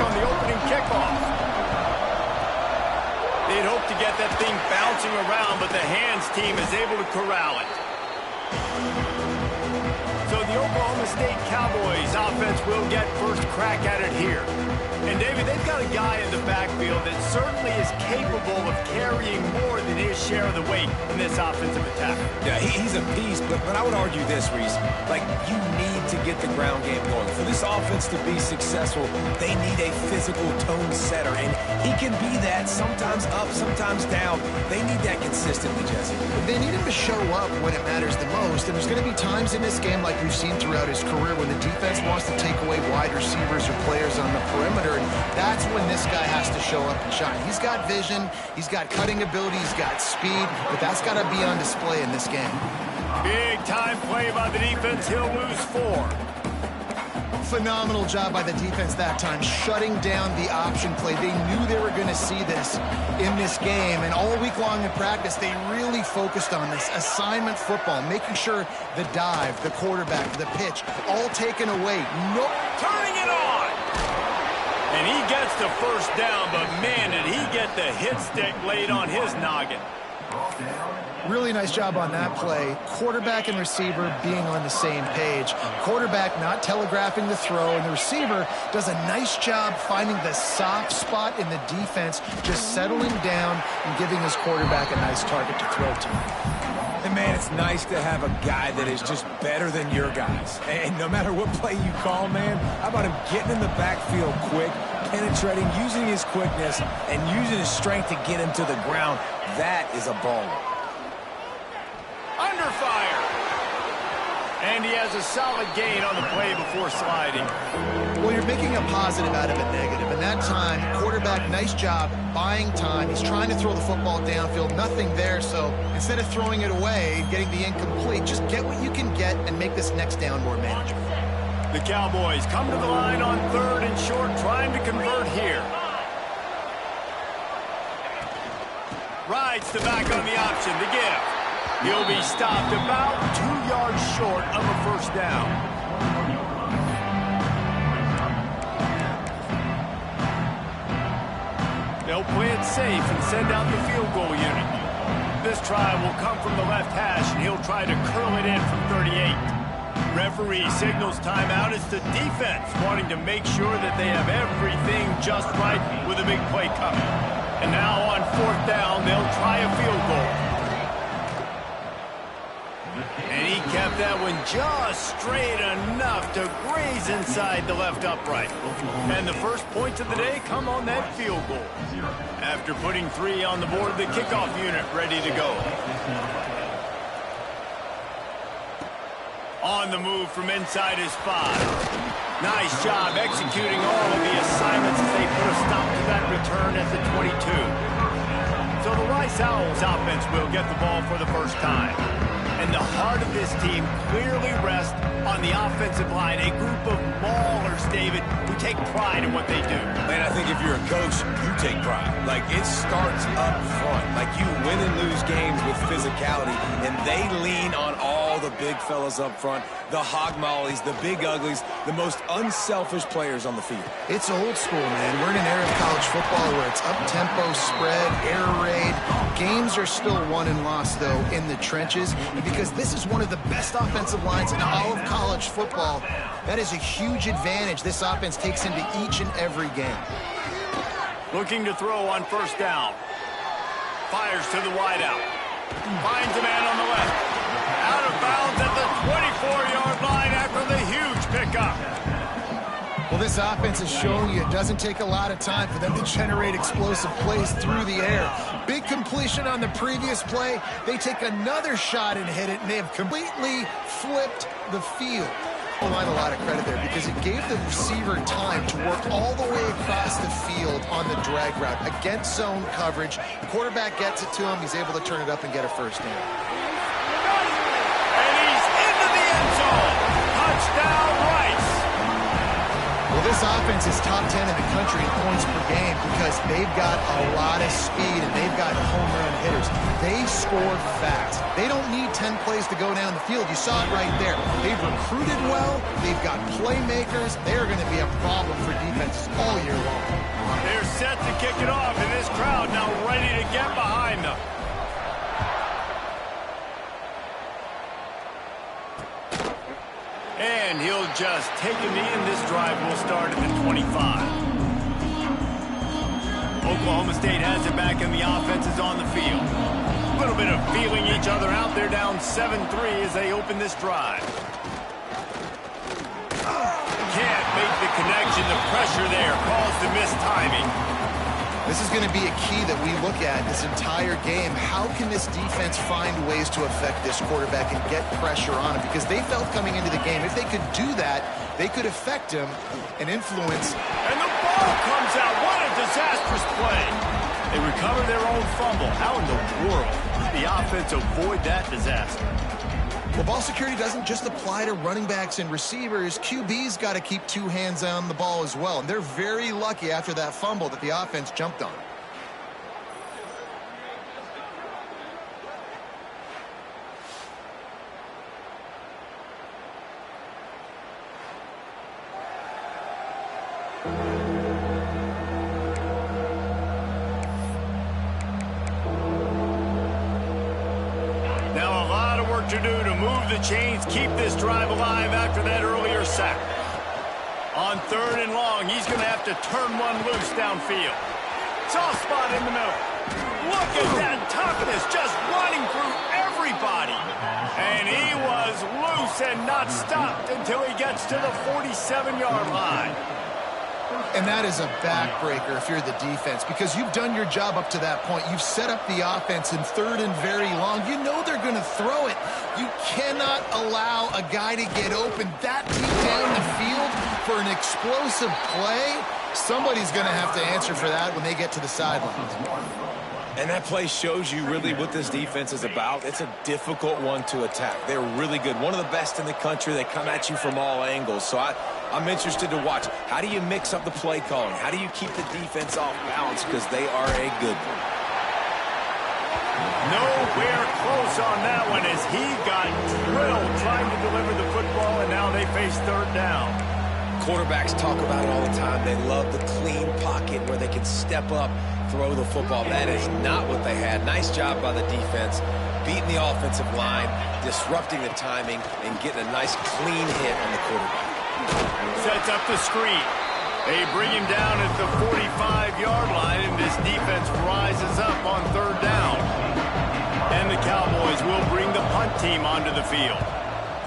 on the opening kickoff. They'd hope to get that thing bouncing around, but the hands team is able to corral it. So the Oklahoma State Cowboys offense will get first crack at it here. And, David, they've got a guy in the backfield that certainly is capable of carrying more than his share of the weight in this offensive attack. Yeah, he's a beast, but I would argue this, Reese. Like, you need to get the ground game going. For this offense to be successful, they need a physical tone setter, and he can be that, sometimes up, sometimes down. They need that consistently, Jesse. They need him to show up when it matters the most, and there's going to be times in this game, like we've seen throughout his career, when the defense wants to take away wide receivers or players on the perimeter. That's when this guy has to show up and shine. He's got vision, he's got cutting ability, he's got speed, but that's got to be on display in this game. Big time play by the defense. He'll lose 4. Phenomenal job by the defense that time, shutting down the option play. They knew they were going to see this in this game, and all week long in practice, they really focused on this assignment football, making sure the dive, the quarterback, the pitch, all taken away. No, turning it on! And he gets the first down, but man, did he get the hit stick laid on his noggin. Really nice job on that play. Quarterback and receiver being on the same page. Quarterback not telegraphing the throw, and the receiver does a nice job finding the soft spot in the defense, just settling down and giving his quarterback a nice target to throw to. And, man, it's nice to have a guy that is just better than your guys. And no matter what play you call, man, how about him getting in the backfield quick, penetrating, using his quickness, and using his strength to get him to the ground. That is a baller. Under fire. And he has a solid gain on the play before sliding. Well, you're making a positive out of a negative. And that time, quarterback, nice job, buying time. He's trying to throw the football downfield. Nothing there, so instead of throwing it away, getting the incomplete, just get what you can get and make this next down more manageable. The Cowboys come to the line on 3rd and short, trying to convert here. Rides the back on the option to give. He'll be stopped about 2 yards short of a first down. They'll play it safe and send out the field goal unit. This try will come from the left hash, and he'll try to curl it in from 38. Referee signals timeout. It's the defense wanting to make sure that they have everything just right with a big play coming. And now on 4th down, they'll try a field goal. And he kept that one just straight enough to graze inside the left upright. And the first points of the day come on that field goal. After putting 3 on the board, the kickoff unit ready to go. On the move from inside his 5. Nice job executing all of the assignments as they put a stop to that return at the 22. So the Rice Owls offense will get the ball for the first time. And the heart of this team clearly rests on the offensive line, a group of maulers, David, who take pride in what they do. Man, I think if you're a coach, you take pride. Like, it starts up front. Like, you win and lose games with physicality, and they lean on all the big fellas up front, the hog mollies, the big uglies, the most unselfish players on the field. It's old school, man. We're in an era of college football where it's up-tempo, spread, air raid. Games are still won and lost, though, in the trenches, because this is one of the best offensive lines in all of college football. That is a huge advantage this offense takes into each and every game. Looking to throw on 1st down. Fires to the wideout. Finds a man on the left. Out of bounds at the 24-yard line after the huge pickup. Well, this offense is showing you it doesn't take a lot of time for them to generate explosive plays through the air. Big completion on the previous play. They take another shot and hit it, and they have completely flipped the field. A lot of credit there because it gave the receiver time to work all the way across the field on the drag route against zone coverage. The quarterback gets it to him. He's able to turn it up and get a first down. And he's into the end zone. Touchdown, Rice. Well, this offense is top 10 in the country in points per game because they've got a lot of speed and they've got home run hitters. They score fast. They don't need 10 plays to go down the field. You saw it right there. They've recruited well. They've got playmakers. They're going to be a problem for defenses all year long. just taking me, and this drive will start at the 25. Oklahoma State has it back, and the offense is on the field. A little bit of feeling each other out. They're down 7-3 as they open this drive. Can't make the connection. The pressure there caused the missed timing. This is going to be a key that we look at this entire game. How can this defense find ways to affect this quarterback and get pressure on him? Because they felt coming into the game, if they could do that, they could affect him and influence. And the ball comes out. What a disastrous play. They recover their own fumble. How in the world did the offense avoid that disaster? Well, ball security doesn't just apply to running backs and receivers. QB's got to keep two hands on the ball as well. And they're very lucky after that fumble that the offense jumped on. To do to move the chains, keep this drive alive after that earlier sack. On 3rd and long, he's going to have to turn one loose downfield. Soft spot in the middle. Look at that toughness, just running through everybody. And he was loose and not stopped until he gets to the 47-yard line. And that is a backbreaker if you're the defense, because you've done your job up to that point. You've set up the offense in 3rd and very long. You know they're going to throw it. You cannot allow a guy to get open that deep down the field for an explosive play. Somebody's going to have to answer for that when they get to the sidelines. And that play shows you really what this defense is about. It's a difficult one to attack. They're really good. One of the best in the country. They come at you from all angles. So I'm interested to watch. How do you mix up the play calling? How do you keep the defense off balance? Because they are a good one. Nowhere close on that one as he got drilled trying to deliver the football, and now they face 3rd down. Quarterbacks talk about it all the time. They love the clean pocket where they can step up, throw the football. That is not what they had. Nice job by the defense, beating the offensive line, disrupting the timing, and getting a nice clean hit on the quarterback. Sets up the screen. They bring him down at the 45-yard line, and this defense rises up on 3rd down. And the Cowboys will bring the punt team onto the field.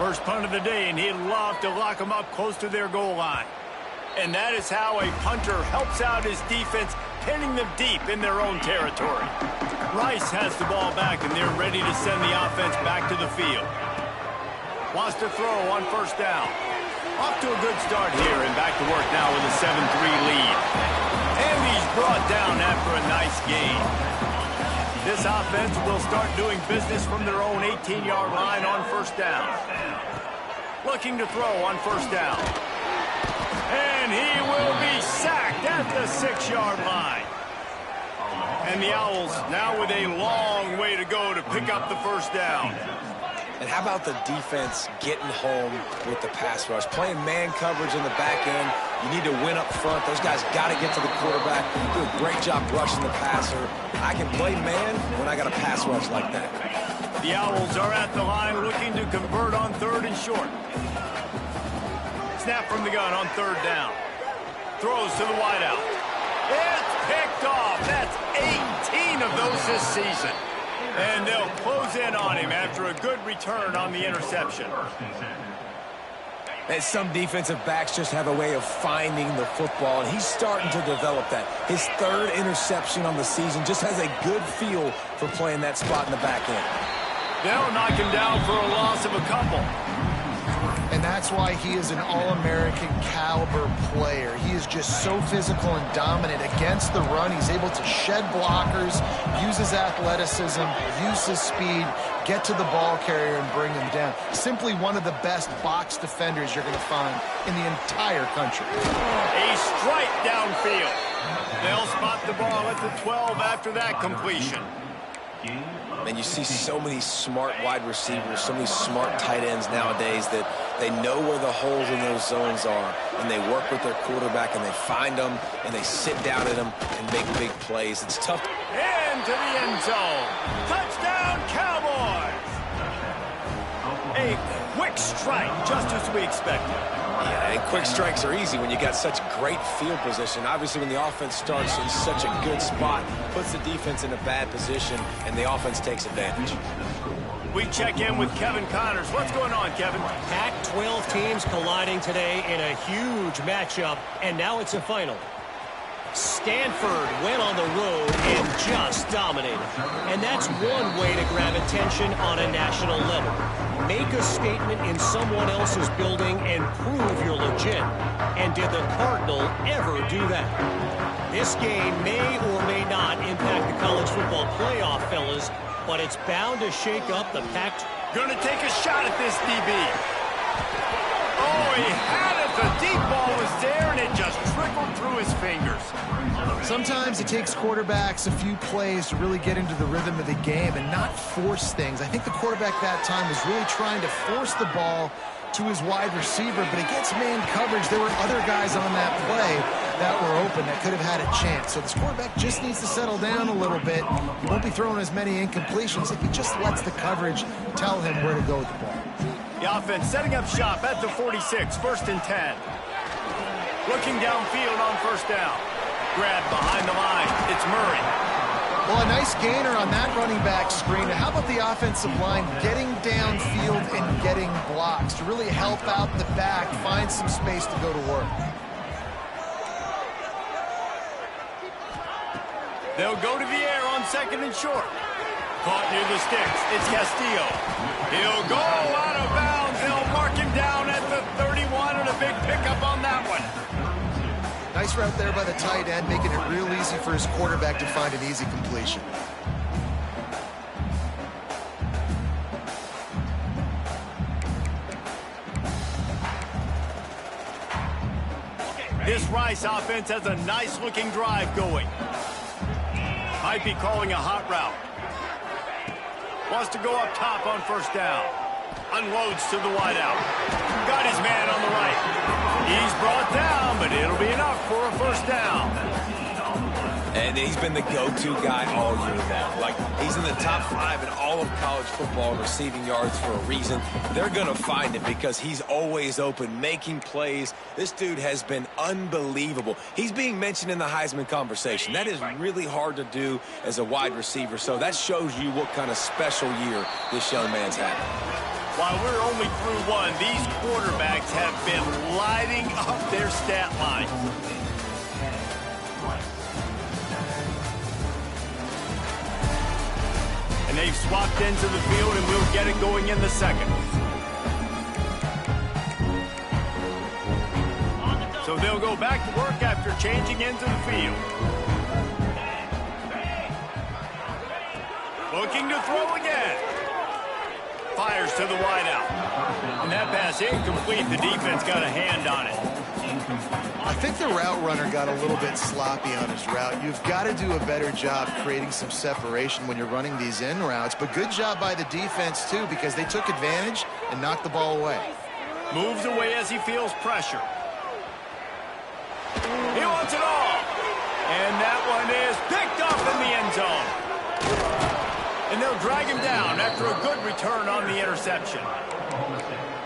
First punt of the day, and he'd love to lock them up close to their goal line. And that is how a punter helps out his defense, pinning them deep in their own territory. Rice has the ball back, and they're ready to send the offense back to the field. Wants to throw on 1st down. Off to a good start here, and back to work now with a 7-3 lead. And he's brought down after a nice gain. This offense will start doing business from their own 18-yard line on 1st down. Looking to throw on 1st down. And he will be sacked at the 6-yard line. And the Owls now with a long way to go to pick up the 1st down. And how about the defense getting home with the pass rush? Playing man coverage in the back end. You need to win up front. Those guys got to get to the quarterback. Do a great job rushing the passer. I can play man when I got a pass rush like that. The Owls are at the line looking to convert on 3rd and short. Snap from the gun on 3rd down. Throws to the wideout. It's picked off. That's 18 of those this season. And they'll close in on him after a good return on the interception. And some defensive backs just have a way of finding the football, and he's starting to develop that. His 3rd interception on the season, just has a good feel for playing that spot in the back end. They'll knock him down for a loss of a couple. And that's why he is an All-American caliber player. He is just so physical and dominant against the run. He's able to shed blockers, use his athleticism, use his speed, get to the ball carrier and bring him down. Simply one of the best box defenders you're going to find in the entire country. A strike downfield. They'll spot the ball at the 12 after that completion. And you see so many smart wide receivers, so many smart tight ends nowadays that they know where the holes in those zones are, and they work with their quarterback, and they find them, and they sit down at them and make big plays. It's tough. Into the end zone. Touchdown, Cowboys! A quick strike, just as we expected. Yeah, and quick strikes are easy when you got such great field position. Obviously, when the offense starts in such a good spot, puts the defense in a bad position, and the offense takes advantage. We check in with Kevin Connors. What's going on, Kevin? Pac-12 teams colliding today in a huge matchup, and now it's a final. Stanford went on the road and just dominated. And that's one way to grab attention on a national level. Make a statement in someone else's building and prove you're legit. And did the Cardinal ever do that? This game may or may not impact the college football playoff, fellas, but it's bound to shake up the Pac-12. Gonna take a shot at this DB. Oh, he had it. The deep ball was there, and it just trickled through his fingers. Sometimes it takes quarterbacks a few plays to really get into the rhythm of the game and not force things. I think the quarterback that time was really trying to force the ball to his wide receiver, but against man coverage, there were other guys on that play that were open that could have had a chance. So this quarterback just needs to settle down a little bit. He won't be throwing as many incompletions if he just lets the coverage tell him where to go with the ball. The offense setting up shop at the 46, 1st and 10. Looking downfield on 1st down. Grab behind the line. It's Murray. Well, a nice gainer on that running back screen. How about the offensive line getting downfield and getting blocks to really help out the back, find some space to go to work? They'll go to the air on 2nd and short. Caught near the sticks. It's Castillo. He'll go out of bounds. They'll mark him down at the 31, and a big pickup on that one. Nice route there by the tight end, making it real easy for his quarterback to find an easy completion. This Rice offense has a nice-looking drive going. Might be calling a hot route. Wants to go up top on 1st down. Unloads to the wideout. Got his man on the right. He's brought down, but it'll be enough for a 1st down. And he's been the go-to guy all year now. Like, he's in the top 5 in all of college football in receiving yards for a reason. They're going to find him because he's always open, making plays. This dude has been unbelievable. He's being mentioned in the Heisman conversation. That is really hard to do as a wide receiver, so that shows you what kind of special year this young man's had. While we're only through one, these quarterbacks have been lighting up their stat line. And they've swapped into the field, and we'll get it going in the 2nd. So they'll go back to work after changing into the field. Looking to throw again. Fires to the wideout. And that pass incomplete. The defense got a hand on it. I think the route runner got a little bit sloppy on his route. You've got to do a better job creating some separation when you're running these in routes. But good job by the defense, too, because they took advantage and knocked the ball away. Moves away as he feels pressure. He wants it all. And that one is picked up in the end zone. And they'll drag him down after a good return on the interception.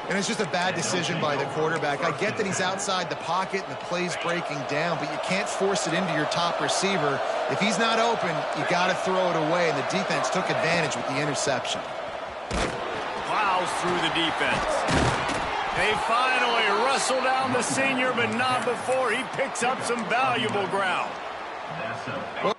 And it's just a bad decision by the quarterback. I get that he's outside the pocket and the play's breaking down, but you can't force it into your top receiver. If he's not open, you got to throw it away, and the defense took advantage with the interception. Plows through the defense. They finally wrestle down the senior, but not before he picks up some valuable ground. Well,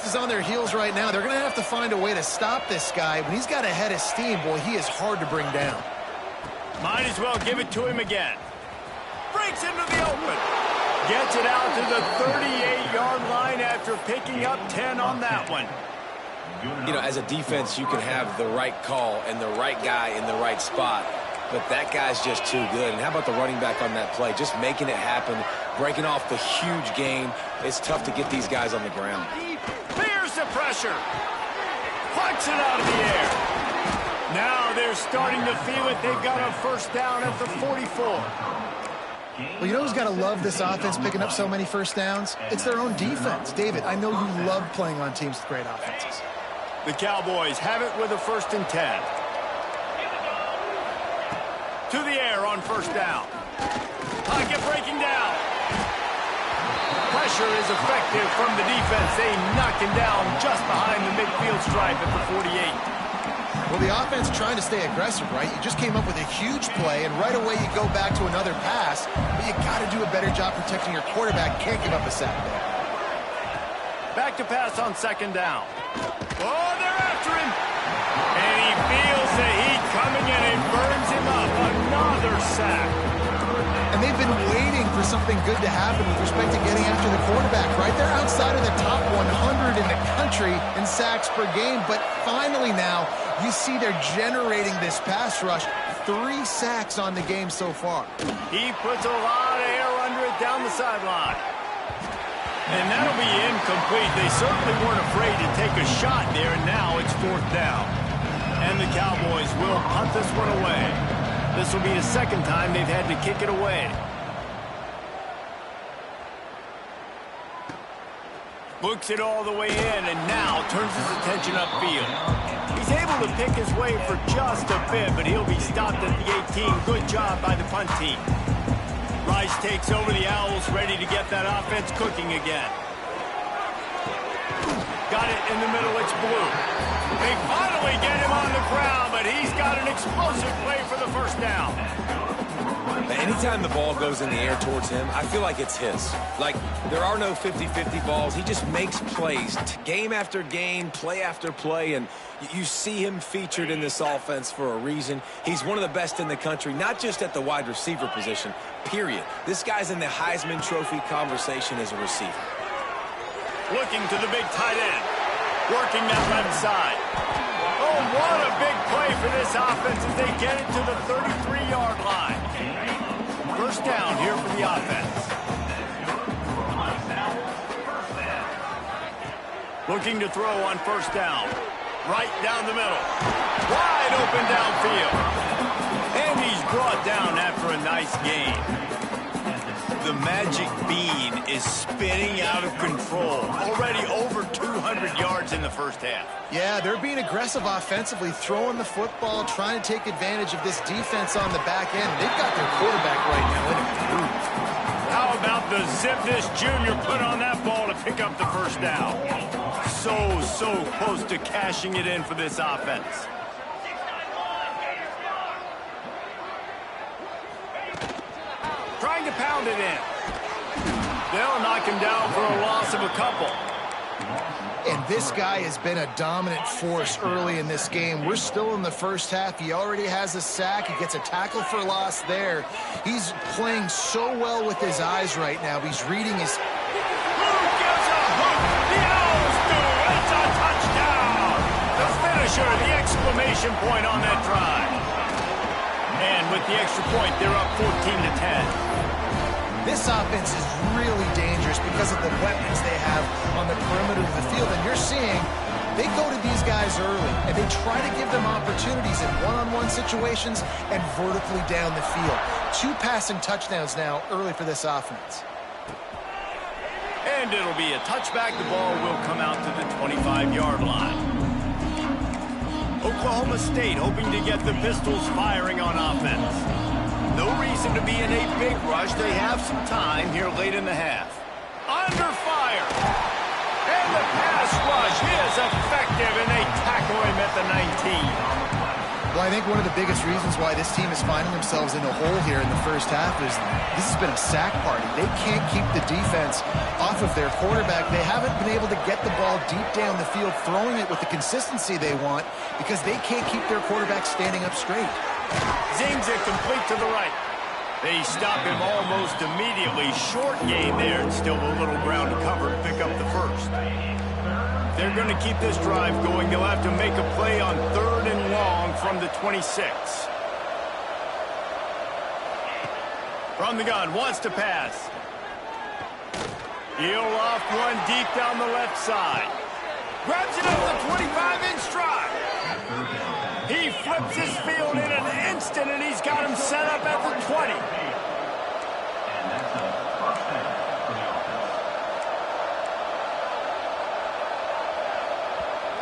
is on their heels right now. They're going to have to find a way to stop this guy. When he's got a head of steam, boy, he is hard to bring down. Might as well give it to him again. Breaks into the open. Gets it out to the 38-yard line after picking up 10 on that one. You know, as a defense, you can have the right call and the right guy in the right spot, but that guy's just too good. And how about the running back on that play? Just making it happen, breaking off the huge game. It's tough to get these guys on the ground. Fears the pressure. Plucks it out of the air. Now they're starting to feel it. They've got a first down at the 44. Well, you know who's got to love this offense picking up so many first downs? It's their own defense. David, I know you love playing on teams with great offenses. The Cowboys have it with a 1st and 10. To the air on first down. Pocket breaking down. Pressure is effective from the defense. They knock him down just behind the midfield stripe at the 48. Well, the offense trying to stay aggressive, right? You just came up with a huge play, and right away you go back to another pass, but you got to do a better job protecting your quarterback. Can't give up a sack there. Back to pass on 2nd down. Oh, they're after him. And he feels the heat coming, and it burns him up. Another sack. And they've been waiting for something good to happen with respect to getting after the quarterback, right? They're outside of the top 100 in the country in sacks per game, but finally now you see they're generating this pass rush. 3 sacks on the game so far. He puts a lot of air under it down the sideline. And that'll be incomplete. They certainly weren't afraid to take a shot there, and now it's 4th down. And the Cowboys will punt this one away. This will be the 2nd time they've had to kick it away. Books it all the way in, and now turns his attention upfield. He's able to pick his way for just a bit, but he'll be stopped at the 18. Good job by the punt team. Rice takes over the Owls, ready to get that offense cooking again. Got it in the middle, it's Blue. They finally get him on the ground, but he's got an explosive play for the first down. Anytime the ball goes in the air towards him, I feel like it's his. Like, there are no 50-50 balls. He just makes plays, game after game, play after play, and you see him featured in this offense for a reason. He's one of the best in the country, not just at the wide receiver position, period. This guy's in the Heisman Trophy conversation as a receiver. Looking to the big tight end. Working that left side. Oh, what a big play for this offense as they get it to the 33-yard line. First down here for the offense. Looking to throw on first down. Right down the middle. Wide open downfield. And he's brought down after a nice gain. The magic bean is spinning out of control. Already over 200 yards in the first half. Yeah, they're being aggressive offensively, throwing the football, trying to take advantage of this defense on the back end. They've got their quarterback right now in a groove. How about the zip this junior put on that ball to pick up the first down? So close to cashing it in for this offense. Trying to pound it in. They'll knock him down for a loss of a couple. And this guy has been a dominant force early in this game. We're still in the first half. He already has a sack. He gets a tackle for loss there. He's playing so well with his eyes right now. He's reading his... Who gives a hook? The Owls do. It's a touchdown. The finisher, the exclamation point on that drive. And with the extra point, they're up 14-10. This offense is really dangerous because of the weapons they have on the perimeter of the field. And you're seeing they go to these guys early, and they try to give them opportunities in one-on-one situations and vertically down the field. 2 passing touchdowns now early for this offense. And it'll be a touchback. The ball will come out to the 25-yard line. Oklahoma State hoping to get the Pistols firing on offense. No reason to be in a big rush. They have some time here late in the half. Under fire. And the pass rush is effective, and they tackle him at the 19. Well, I think one of the biggest reasons why this team is finding themselves in a hole here in the first half is this has been a sack party. They can't keep the defense off of their quarterback. They haven't been able to get the ball deep down the field, throwing it with the consistency they want because they can't keep their quarterback standing up straight. Zings it complete to the right. They stop him almost immediately. Short gain there, and still a little ground to cover to pick up the first. They're going to keep this drive going. They'll have to make a play on 3rd and long from the 26. From the gun, wants to pass. He'll loft one deep down the left side. Grabs it over the 25 in stride. He flips Wipes his field in an instant, and he's got him set up at the 20.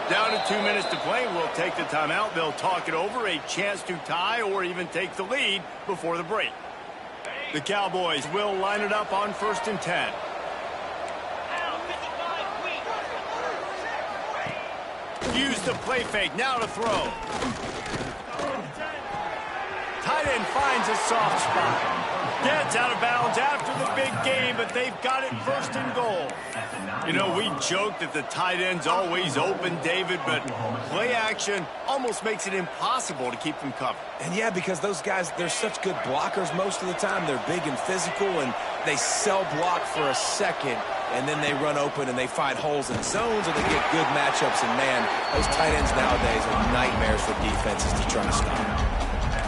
Down to 2 minutes to play. We'll take the timeout. They'll talk it over, a chance to tie or even take the lead before the break. The Cowboys will line it up on 1st and 10. Use the play fake. Now to throw. Tight end finds a soft spot. Gets out of bounds after the big game, but they've got it 1st and goal. You know, we joke that the tight end's always open, David, but play action almost makes it impossible to keep them covered. And yeah, because those guys, they're such good blockers most of the time. They're big and physical, and they sell block for a second, and then they run open and they find holes in zones, or they get good matchups. And man, those tight ends nowadays are nightmares for defenses to try to stop.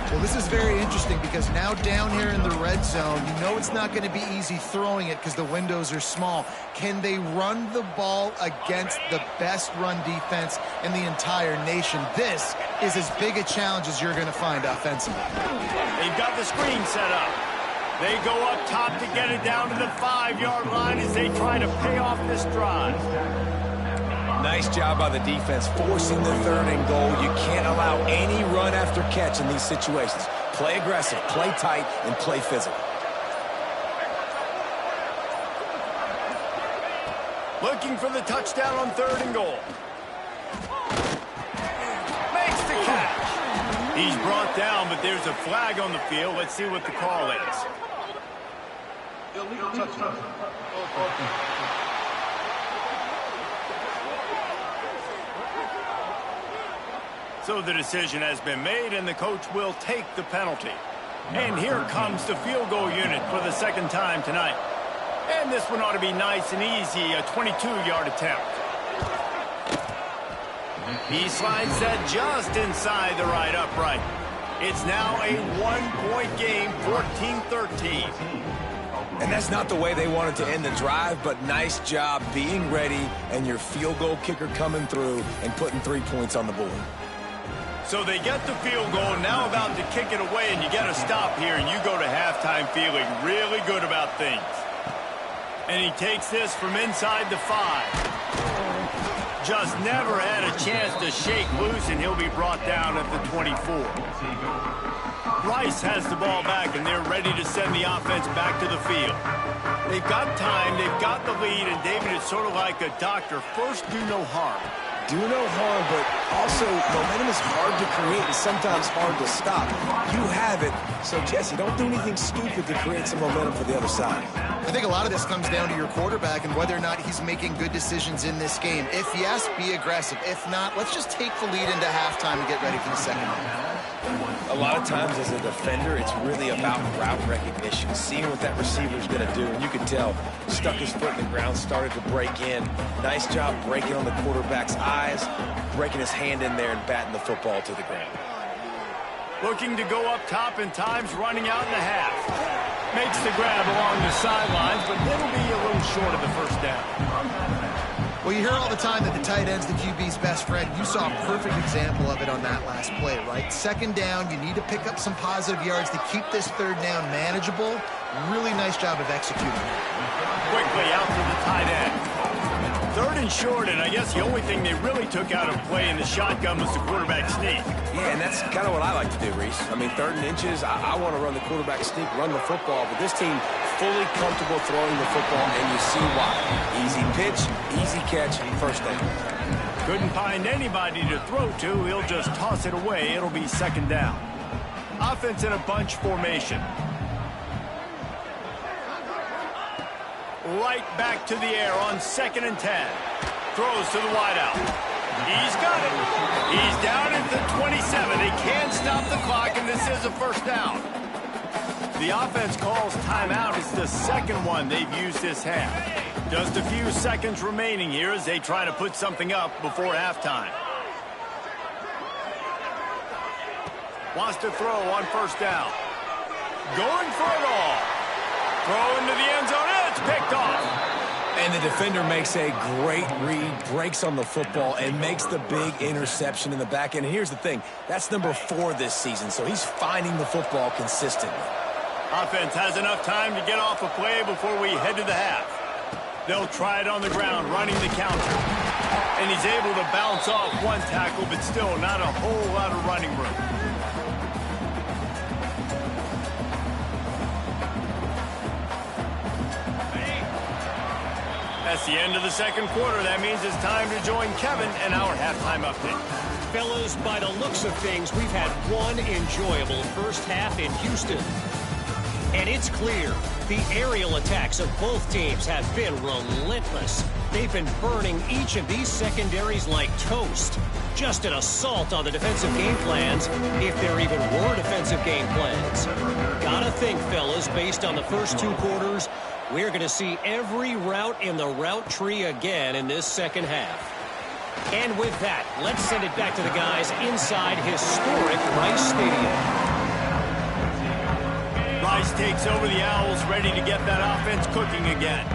Well, this is very interesting because now down here in the red zone, you know it's not going to be easy throwing it because the windows are small. Can they run the ball against the best run defense in the entire nation? This is as big a challenge as you're going to find offensively. They've got the screen set up. They go up top to get it down to the 5-yard line as they try to pay off this drive. Nice job by the defense forcing the 3rd and goal. You can't allow any run after catch in these situations. Play aggressive, play tight, and play physical. Looking for the touchdown on 3rd and goal. Makes the catch. He's brought down, but there's a flag on the field. Let's see what the call is. Illegal touchdown. So the decision has been made, and the coach will take the penalty. And here comes the field goal unit for the 2nd time tonight. And this one ought to be nice and easy, a 22-yard attempt. He slides that just inside the right upright. It's now a 1-point game, 14-13. And that's not the way they wanted to end the drive, but nice job being ready and your field goal kicker coming through and putting 3 points on the board. So they get the field goal, now about to kick it away, and you get a stop here, and you go to halftime feeling really good about things. And he takes this from inside the 5. Just never had a chance to shake loose, and he'll be brought down at the 24. Rice has the ball back, and they're ready to send the offense back to the field. They've got time, they've got the lead, and David, it's sort of like a doctor. First, do no harm. Do no harm, but also momentum is hard to create and sometimes hard to stop. You have it, so Jesse, don't do anything stupid to create some momentum for the other side. I think a lot of this comes down to your quarterback and whether or not he's making good decisions in this game. If yes, be aggressive. If not, let's just take the lead into halftime and get ready for the second half. A lot of times as a defender, it's really about route recognition, seeing what that receiver is going to do. And you can tell, stuck his foot in the ground, started to break in. Nice job breaking on the quarterback's eyes, breaking his hand in there and batting the football to the ground. Looking to go up top, and time's running out in the half. Makes the grab along the sidelines, but it'll be a little short of the 1st down. Well, you hear all the time that the tight end's the QB's best friend. You saw a perfect example of it on that last play, right? 2nd down, you need to pick up some positive yards to keep this 3rd down manageable. Really nice job of executing. Quickly out to the tight end. 3rd and short, and I guess the only thing they really took out of play in the shotgun was the quarterback sneak. Yeah, and that's kind of what I like to do, Reese. I mean, 3rd and inches, I want to run the quarterback sneak, run the football, but this team fully comfortable throwing the football, and you see why. Easy pitch, easy catch, 1st down. Couldn't find anybody to throw to. He'll just toss it away. It'll be 2nd down. Offense in a bunch formation. Right back to the air on 2nd and 10. Throws to the wideout. He's got it. He's down at the 27. They can't stop the clock, and this is a 1st down. The offense calls timeout. It's the 2nd one they've used this half. Just a few seconds remaining here as they try to put something up before halftime. Wants to throw on 1st down. Going for it all. Throw into the end zone. It's picked off. And the defender makes a great read, breaks on the football, and makes the big interception in the back end. And here's the thing, that's number 4 this season, so he's finding the football consistently. Offense has enough time to get off a play before we head to the half. They'll try it on the ground, running the counter. And he's able to bounce off one tackle, but still not a whole lot of running room. That's the end of the second quarter. That means it's time to join Kevin and our halftime update. Fellas, by the looks of things, we've had one enjoyable first half in Houston. And it's clear the aerial attacks of both teams have been relentless. They've been burning each of these secondaries like toast. Just an assault on the defensive game plans, if there even were defensive game plans. Gotta think, fellas, based on the first 2 quarters, we're going to see every route in the route tree again in this second half. And with that, let's send it back to the guys inside historic Rice Stadium. Rice takes over the Owls, ready to get that offense cooking again.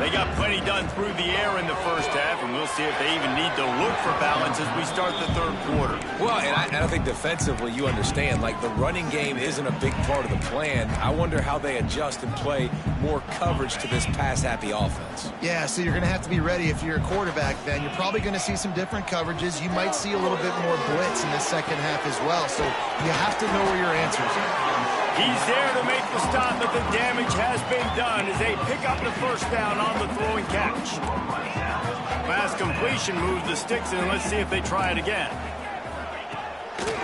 They got plenty done through the air in the first half, and we'll see if they even need to look for balance as we start the third quarter. Well, and I think defensively you understand, like the running game isn't a big part of the plan. I wonder how they adjust and play more coverage to this pass-happy offense. Yeah, so you're going to have to be ready if you're a quarterback then. You're probably going to see some different coverages. You might see a little bit more blitz in the second half as well, so you have to know where your answers are. He's there to make the stop, but the damage has been done as they pick up the first down on the throwing catch. Fast completion moves the sticks, and let's see if they try it again.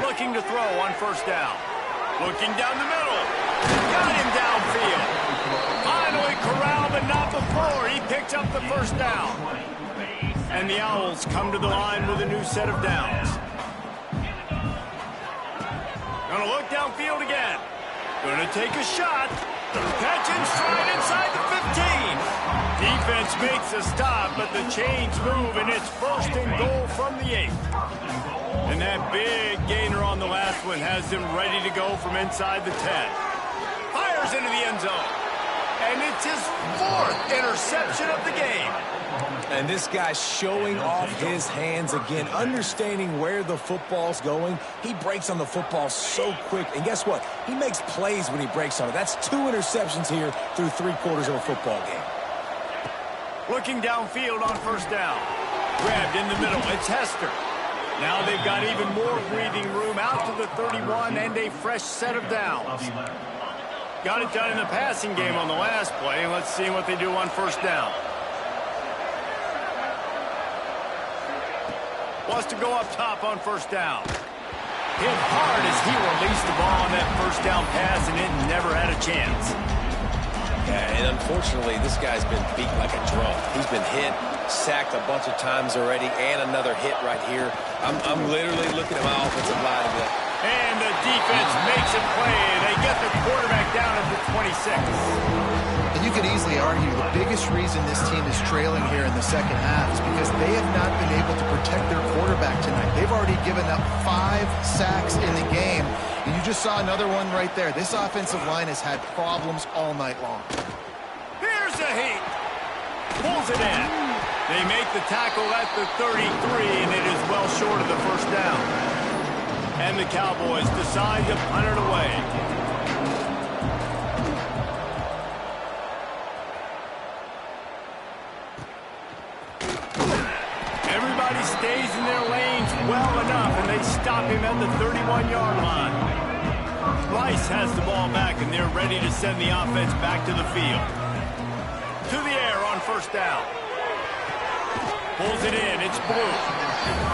Looking to throw on first down. Looking down the middle. Got him downfield. Finally corralled, but not before. He picks up the first down. And the Owls come to the line with a new set of downs. Gonna look downfield again. Gonna take a shot. Catch in stride inside the 15. Defense makes a stop, but the chains move, and it's first and goal from the 8. And that big gainer on the last one has them ready to go from inside the 10. Fires into the end zone. And it's his 4th interception of the game. And this guy's showing off his hands again, understanding where the football's going. He breaks on the football so quick. And guess what? He makes plays when he breaks on it. That's 2 interceptions here through 3 quarters of a football game. Looking downfield on first down. Grabbed in the middle. It's Hester. Now they've got even more breathing room out to the 31 and a fresh set of downs. Got it done in the passing game on the last play. Let's see what they do on first down. Wants to go up top on first down. Hit hard as he released the ball on that first down pass, and it never had a chance. Yeah, and unfortunately, this guy's been beat like a drum. He's been hit, sacked a bunch of times already, and another hit right here. I'm literally looking at my offensive line today. And the defense makes a play. They get the quarterback down at the 26. And you could easily argue the biggest reason this team is trailing here in the second half is because they have not been able to protect their quarterback tonight. They've already given up 5 sacks in the game, and you just saw another one right there. This offensive line has had problems all night long. Here's a heat. Pulls it in. They make the tackle at the 33, and it is well short of the first down. And the Cowboys decide to punt it away. Everybody stays in their lanes well enough, and they stop him at the 31-yard line. Rice has the ball back, and they're ready to send the offense back to the field. To the air on first down. Pulls it in. It's Blue.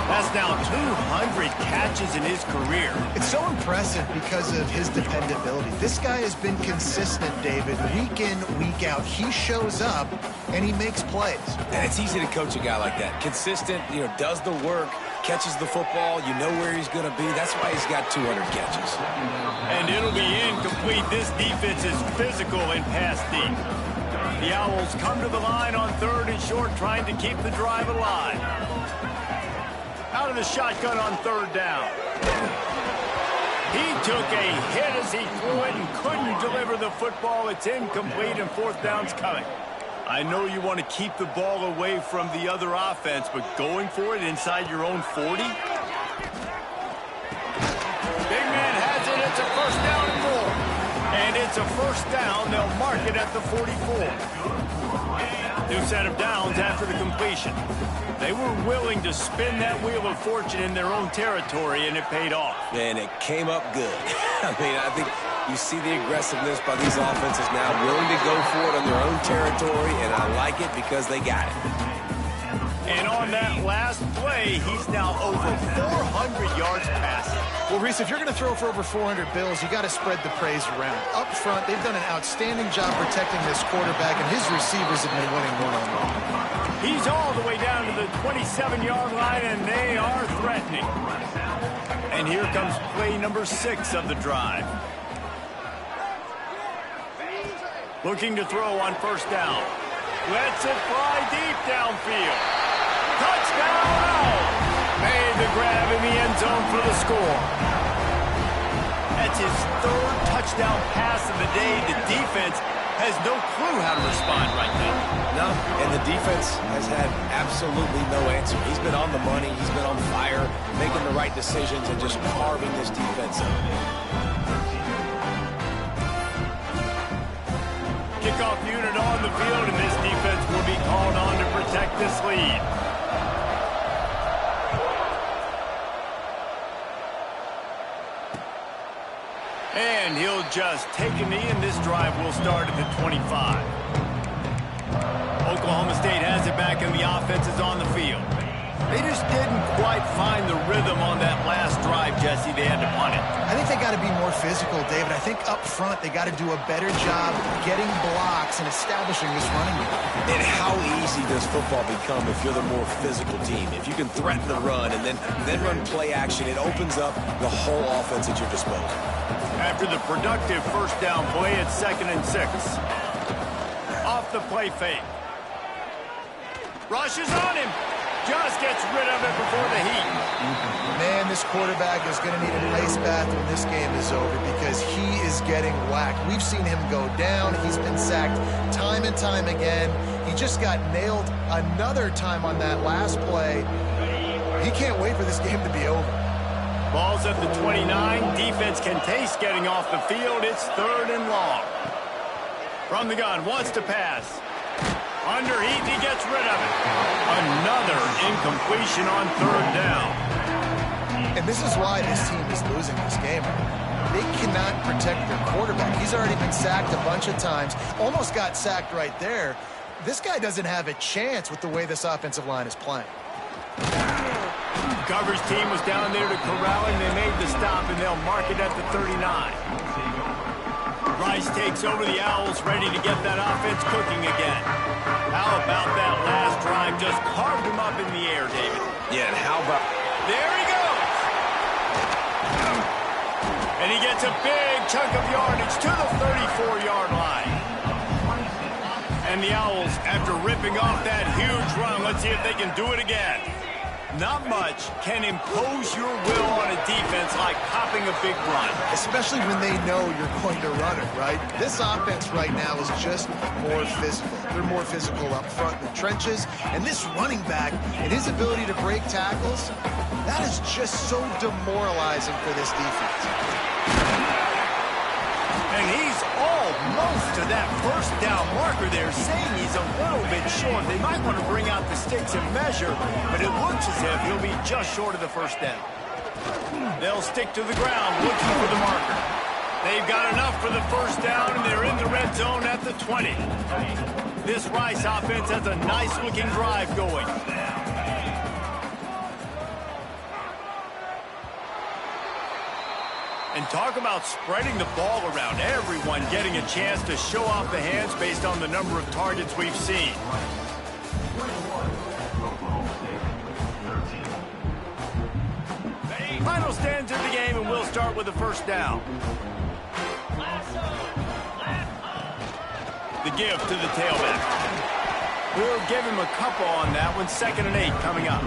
That's now 200 catches in his career. It's so impressive because of his dependability. This guy has been consistent, David, week in, week out. He shows up, and he makes plays. And it's easy to coach a guy like that. Consistent, does the work, catches the football, you know where he's going to be. That's why he's got 200 catches. And it'll be incomplete. This defense is physical and pass deep. The Owls come to the line on 3rd and short, trying to keep the drive alive. Out of the shotgun on 3rd down. He took a hit as he threw it and couldn't deliver the football. It's incomplete, and 4th down's coming. I know you want to keep the ball away from the other offense, but going for it inside your own 40? Big man has it. It's a first down and more. And it's a first down. They'll mark it at the 44. New set of downs after the completion. They were willing to spin that wheel of fortune in their own territory, and it paid off. And it came up good. I mean, I think you see the aggressiveness by these offenses now, willing to go for it on their own territory, and I like it because they got it. And on that last play, he's now over 400 yards passing. Well, Reese, if you're going to throw for over 400 bills, you got to spread the praise around. Up front, they've done an outstanding job protecting this quarterback, and his receivers have been winning one-on-one. He's all the way down to the 27-yard line, and they are threatening. And here comes play number 6 of the drive. Looking to throw on first down. Lets it fly deep downfield. Touchdown! Made the grab in the end zone for the score. That's his 3rd touchdown pass of the day. The defense has no clue how to respond right now. No, and the defense has had absolutely no answer. He's been on the money. He's been on fire, making the right decisions and just carving this defense up. Kickoff unit on the field, and this defense will be called on to protect this lead. And he'll just take a knee, and this drive will start at the 25. Oklahoma State has it back, and the offense is on the field. They just didn't quite find the rhythm on that last drive, Jesse. They had to punt it. I think they got to be more physical, David. I think up front they got to do a better job getting blocks and establishing this running game. And how easy does football become if you're the more physical team? If you can threaten the run and then run play action, it opens up the whole offense at your disposal. After the productive first down play, it's 2nd and 6. Off the play fake. Rushes on him. Just gets rid of it before the heat. Man, this quarterback is going to need an ice bath when this game is over because he is getting whacked. We've seen him go down. He's been sacked time and time again. He just got nailed another time on that last play. He can't wait for this game to be over. Ball's at the 29. Defense can taste getting off the field. It's 3rd and long. From the gun, wants to pass. Under heat, he gets rid of it. Another incompletion on 3rd down. And this is why this team is losing this game. They cannot protect their quarterback. He's already been sacked a bunch of times. Almost got sacked right there. This guy doesn't have a chance with the way this offensive line is playing. Coverage team was down there to corral him. They made the stop, and they'll mark it at the 39. Rice takes over the Owls, ready to get that offense cooking again. How about that last drive? Just carved him up in the air, David. Yeah, and how about... There he goes! And he gets a big chunk of yardage to the 34-yard line. And the Owls, after ripping off that huge run, let's see if they can do it again. Not much can impose your will on a defense like popping a big run. Especially when they know you're going to run it, right? This offense right now is just more physical. They're more physical up front in the trenches. And this running back and his ability to break tackles, that is just so demoralizing for this defense. And he's almost to that first down marker there, saying he's a little bit short. They might want to bring out the sticks and measure, but it looks as if he'll be just short of the first down. They'll stick to the ground looking for the marker. They've got enough for the first down, and they're in the red zone at the 20. This Rice offense has a nice-looking drive going. And talk about spreading the ball around. Everyone getting a chance to show off the hands based on the number of targets we've seen. Final stands of the game, and we'll start with the first down. The give to the tailback. We'll give him a couple on that one. 2nd and 8 coming up.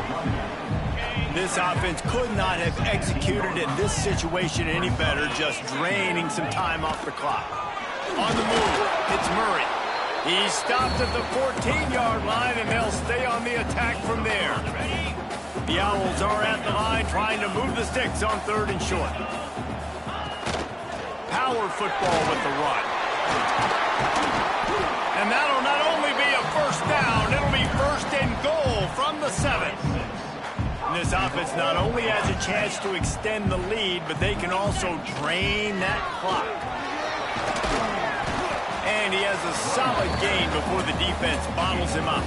This offense could not have executed in this situation any better, just draining some time off the clock. On the move, it's Murray. He stopped at the 14-yard line, and they'll stay on the attack from there. The Owls are at the line trying to move the sticks on 3rd and short. Power football with the run. And that'll not only be a first down, it'll be 1st and goal from the 7. And this offense not only has a chance to extend the lead, but they can also drain that clock. And he has a solid gain before the defense bottles him up.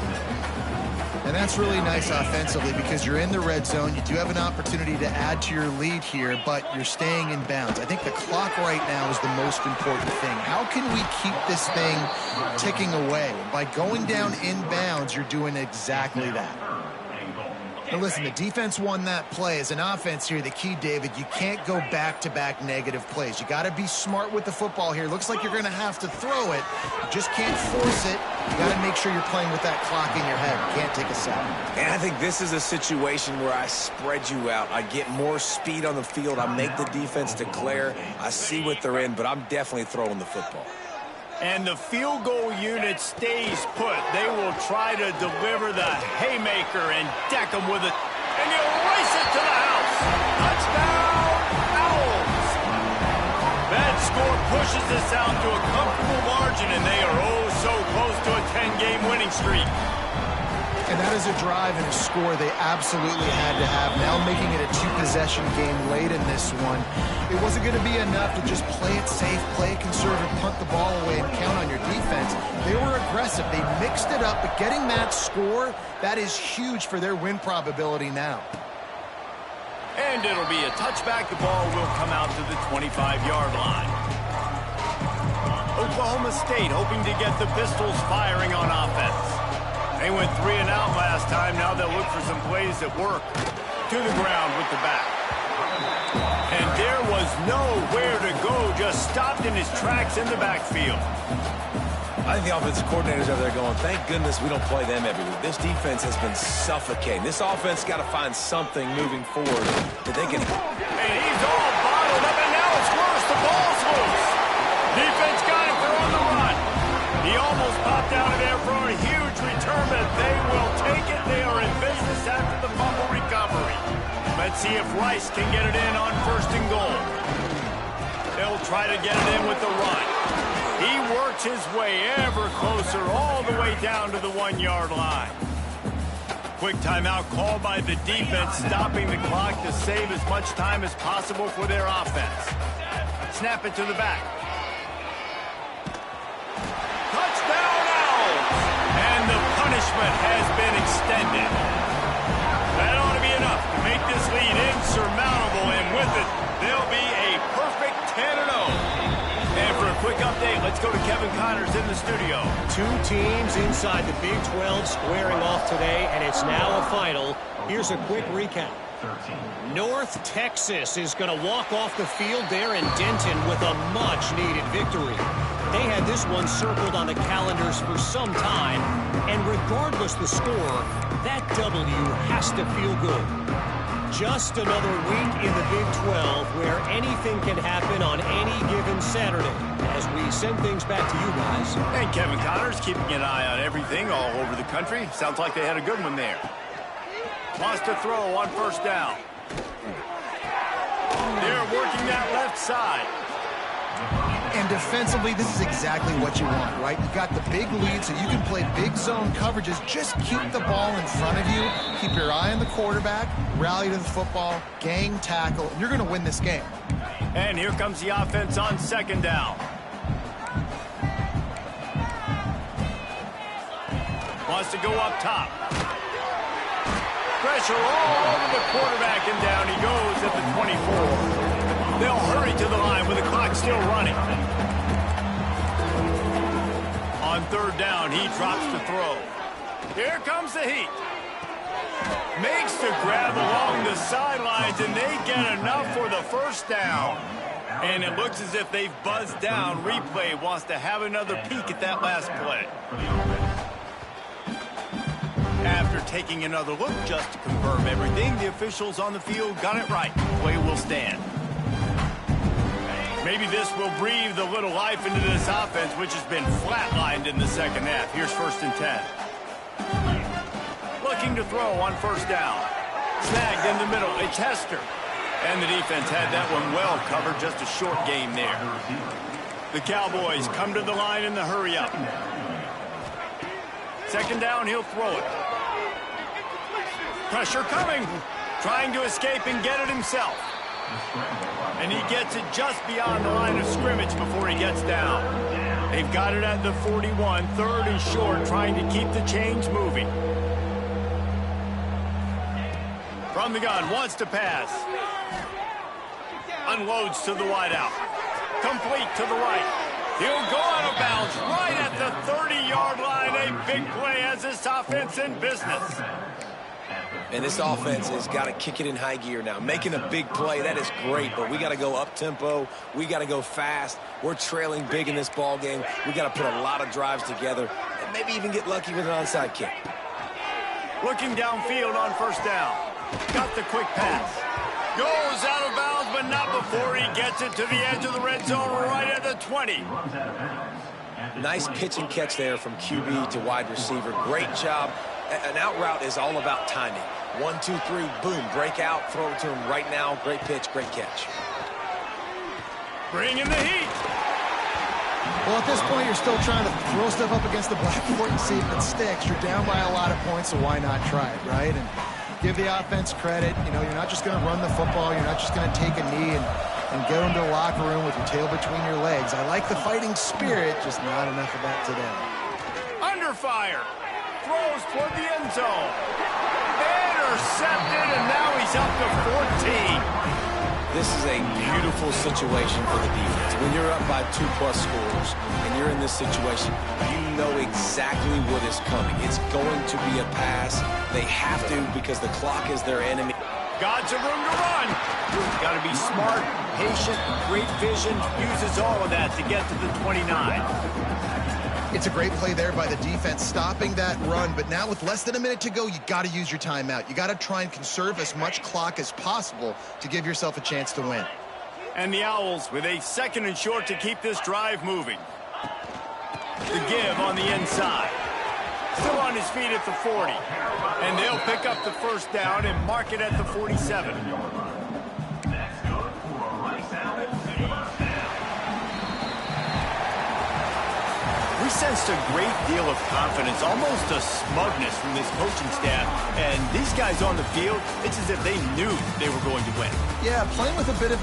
And that's really nice offensively because you're in the red zone. You do have an opportunity to add to your lead here, but you're staying in bounds. I think the clock right now is the most important thing. How can we keep this thing ticking away? By going down in bounds, you're doing exactly that. Now listen, the defense won that play. As an offense here, the key, David, you can't go back-to-back negative plays. You got to be smart with the football here. Looks like you're going to have to throw it. You just can't force it. You got to make sure you're playing with that clock in your head. You can't take a sack. And I think this is a situation where I spread you out. I get more speed on the field. I make the defense declare. I see what they're in, but I'm definitely throwing the football. And the field goal unit stays put. They will try to deliver the haymaker and deck them with it. And he'll race it to the house. Touchdown, Owls. That score pushes this out to a comfortable margin, and they are oh so close to a 10-game winning streak. And that is a drive and a score they absolutely had to have. Now making it a 2-possession game late in this one. It wasn't going to be enough to just play it safe, play it conservative, punt the ball away, and count on your defense. They were aggressive. They mixed it up, but getting that score, that is huge for their win probability now. And it'll be a touchback. The ball will come out to the 25-yard line. Oklahoma State hoping to get the Pistols firing on offense. They went 3 and out last time. Now they'll look for some plays that work. To the ground with the back. And there was nowhere to go. Just stopped in his tracks in the backfield. I think the offensive coordinators over there going, thank goodness we don't play them every week. This defense has been suffocating. This offense got to find something moving forward that they can... And he's all bottled up, and now it's worse. The ball's loose. Defense got it. They're on the run. He almost popped out of there for a huge return, but they will take it. They are in business after the fumble recovery. Let's see if Rice can get it in on 1st and goal. They'll try to get it in with the run. He works his way ever closer all the way down to the 1-yard line. Quick timeout called by the defense, stopping the clock to save as much time as possible for their offense. Snap it to the back. Touchdown, Owls! And the punishment has been extended. That ought to be enough to make this lead insurmountable, and with it, they'll be a perfect 10-0. And for a quick update, let's go to Kevin Connors in the studio. 2 teams inside the Big 12 squaring off today, and it's now a final. Here's a quick recap. North Texas is going to walk off the field there in Denton with a much-needed victory. They had this one circled on the calendars for some time, and regardless the score, that W has to feel good. Just another week in the Big 12 where anything can happen on any given Saturday. As we send things back to you guys. And Kevin Connors keeping an eye on everything all over the country. Sounds like they had a good one there. Wants to throw on 1st down. They're working that left side. And defensively, this is exactly what you want, right? You got the big lead, so you can play big zone coverages. Just keep the ball in front of you. Keep your eye on the quarterback. Rally to the football. Gang tackle. And you're going to win this game. And here comes the offense on 2nd down. Wants to go up top. Pressure all over the quarterback, and down he goes at the 24. They'll hurry to the line with the clock still running. On 3rd down, he drops to throw. Here comes the heat. Makes the grab along the sidelines, and they get enough for the 1st down. And it looks as if they've buzzed down. Replay wants to have another peek at that last play. After taking another look just to confirm everything, the officials on the field got it right. Play will stand. Maybe this will breathe a little life into this offense, which has been flatlined in the second half. Here's 1st and 10. Looking to throw on 1st down. Snagged in the middle. It's Hester. And the defense had that one well covered. Just a short game there. The Cowboys come to the line in the hurry-up. 2nd down, he'll throw it. Pressure coming. Trying to escape and get it himself. And he gets it just beyond the line of scrimmage before he gets down. They've got it at the 41, 3rd and short, trying to keep the chains moving. From the gun, wants to pass. Unloads to the wideout. Complete to the right. He'll go out of bounds right at the 30-yard line. A big play as this offense in business. And this offense has got to kick it in high gear now. Making a big play, that is great, but we got to go up-tempo. We got to go fast. We're trailing big in this ball game. We got to put a lot of drives together and maybe even get lucky with an onside kick. Looking downfield on 1st down. Got the quick pass. Goes out of bounds, but not before he gets it to the edge of the red zone right at the 20. Nice pitch and catch there from QB to wide receiver. Great job. An out route is all about timing. 1, 2, 3, boom, break out, throw it to him right now. Great pitch, great catch. Bring in the heat. Well, at this point, you're still trying to throw stuff up against the blackboard and see if it sticks. You're down by a lot of points, so why not try it, right? And give the offense credit. You know, you're not just going to run the football. You're not just going to take a knee and go into the locker room with your tail between your legs. I like the fighting spirit, just not enough of that today. Under fire. Throws toward the end zone. Intercepted, and now he's up to 14. This is a beautiful situation for the defense. When you're up by 2+ scores and you're in this situation, you know exactly what is coming. It's going to be a pass. They have to because the clock is their enemy. Got some room to run. Got to be smart, patient, great vision. Uses all of that to get to the 29. It's a great play there by the defense, stopping that run. But now with less than a minute to go, you got to use your timeout. You got to try and conserve as much clock as possible to give yourself a chance to win. And the Owls with a 2nd and short to keep this drive moving. The give on the inside. Still on his feet at the 40. And they'll pick up the 1st down and mark it at the 47. We sensed a great deal of confidence, almost a smugness from this coaching staff. And these guys on the field, it's as if they knew they were going to win. Yeah, playing with a bit of